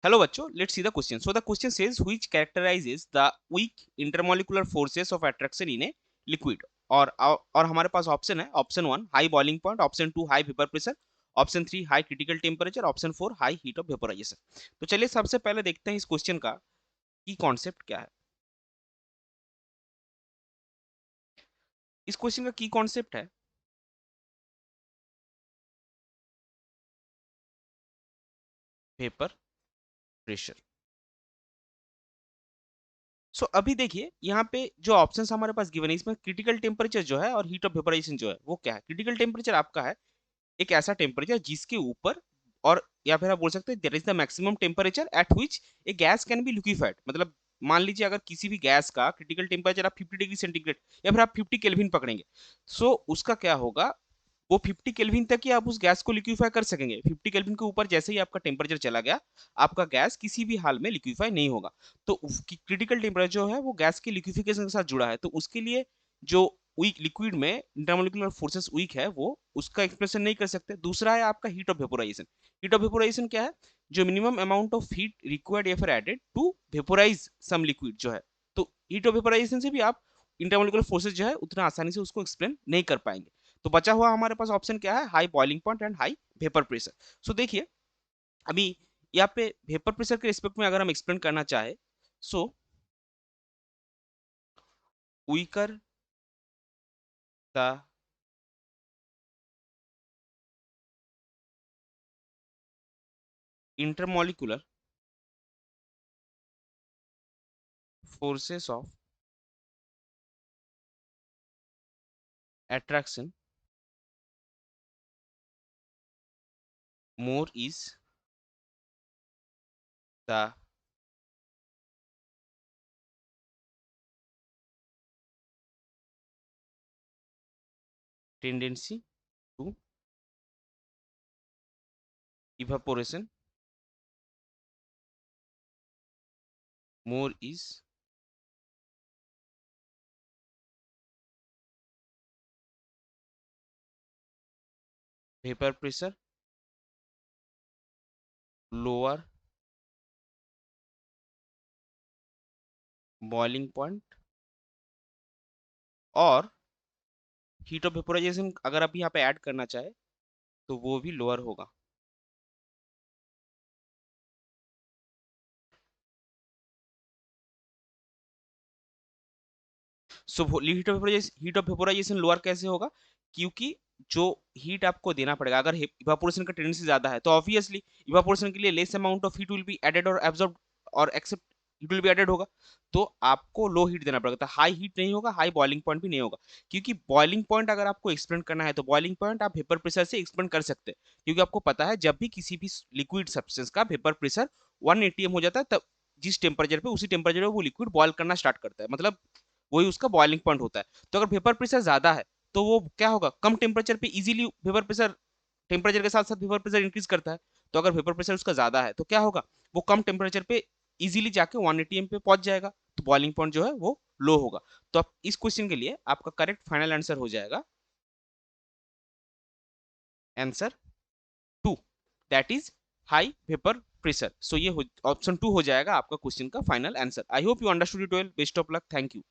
Hello बच्चों, let's see the question. So the question says which characterizes the weak intermolecular forces of attraction in a liquid. और हमारे पास option है, option 1 high boiling point, option 2 high vapour pressure, option 3 high critical temperature, option 4 high heat of vaporisation. तो चलिए सबसे पहले देखते हैं इस क्वेश्चन का की कॉन्सेप्ट क्या है। इस क्वेश्चन का की कॉन्सेप्ट है वेपर प्रेशर। अभी देखिए यहाँ पे जो ऑप्शंस हमारे पास गिवन है इसमें क्रिटिकल टेम्परेचर जो है और हीट ऑफ वेपोराइजेशन जो है वो क्या है। क्रिटिकल टेम्परेचर आपका है एक ऐसा टेम्परेचर जिसके ऊपर, और या फिर आप बोल सकते हैं that is the maximum temperature at which A gas can be liquefied. मतलब मान लीजिए अगर किसी भी गैस का क्रिटिकल टेम्परेचर आप 50 डिग्री सेंटीग्रेड या फिर आप 50 केल्विन पकड़ेंगे, उसका क्या होगा, वो 50 केल्विन तक ही आप उस गैस को लिक्विफाई कर सकेंगे। 50 केल्विन के ऊपर जैसे ही आपका टेम्परेचर चला गया, आपका गैस किसी भी हाल में लिक्विफाई नहीं होगा। तो क्रिटिकल टेम्परेचर जो है वो गैस के लिक्विफिकेशन के साथ जुड़ा है, तो उसके लिए जो वीक लिक्विड में इंटरमोलिकुलर फोर्सेस वीक है वो उसका एक्सप्रेशन नहीं कर सकते। दूसरा है आपका heat of vaporization. Heat of vaporization क्या है, जो minimum amount of heat required या फिर added to vaporize some liquid जो है। तो हीट ऑफ वेपोराइजेशन से भी आप इंटरमोलिकुलर फोर्सेस जो है उतना आसानी से उसको एक्सप्लेन नहीं कर पाएंगे। तो बचा हुआ हमारे पास ऑप्शन क्या है, high boiling point and high vapour pressure. देखिए अभी यहाँ पे वेपर प्रेशर के रिस्पेक्ट में अगर हम एक्सप्लेन करना चाहे, सो weaker the intermolecular forces of attraction, more is the tendency to evaporation, more is vapor pressure, lower boiling point, और हीट ऑफ वेपोराइजेशन अगर आप यहाँ पे ऐड करना चाहे तो वो भी लोअर होगा। हीट ऑफ वेपोराइजेशन लोअर कैसे होगा, क्योंकि जो हीट आपको देना पड़ेगा, अगर इवापोरेशन का टेंडेंसी ज्यादा है तो ऑब्वियसली इवापोरेशन के लिए less amount of heat will be added और एब्जॉर्ब और accept heat will be added होगा। तो आपको लो हीट देना पड़ेगा, तो हाई हीट नहीं होगा, हाई बॉइलिंग पॉइंट भी नहीं होगा। क्योंकि बॉइलिंग पॉइंट अगर आपको एक्सप्लेन करना है तो बॉइलिंग पॉइंट आप वेपर प्रेशर से एक्सप्लेन कर सकते हैं, क्योंकि आपको पता है जब भी किसी भी लिक्विड सब्सटेंस का वेपर प्रेशर 1 atm हो जाता है, तब जिस टेम्परेचर पे उसी टेम्परेचर पे वो लिक्विड बॉयल करना स्टार्ट करता है, मतलब वही उसका बॉइलिंग पॉइंट होता है। तो अगर वेपर प्रेशर ज्यादा है तो वो क्या होगा, कम टेम्परेचर पे इजीली वेपर प्रेशर, टेम्परेचर के साथ साथ वेपर प्रेशर इंक्रीज करता है। तो अगर वेपर प्रेशर उसका ज्यादा है तो क्या होगा, वो कम टेम्परेचर पे इजीली जाके 1 atm पे पहुंच जाएगा, तो बॉइलिंग पॉइंट जो है वो लो होगा। तो आप इस क्वेश्चन के लिए आपका करेक्ट फाइनल आंसर हो जाएगा answer 2, that is high vapour pressure. ये ऑप्शन 2 हो जाएगा आपका क्वेश्चन का final answer. I hope you understood it well. Best of luck, thank you.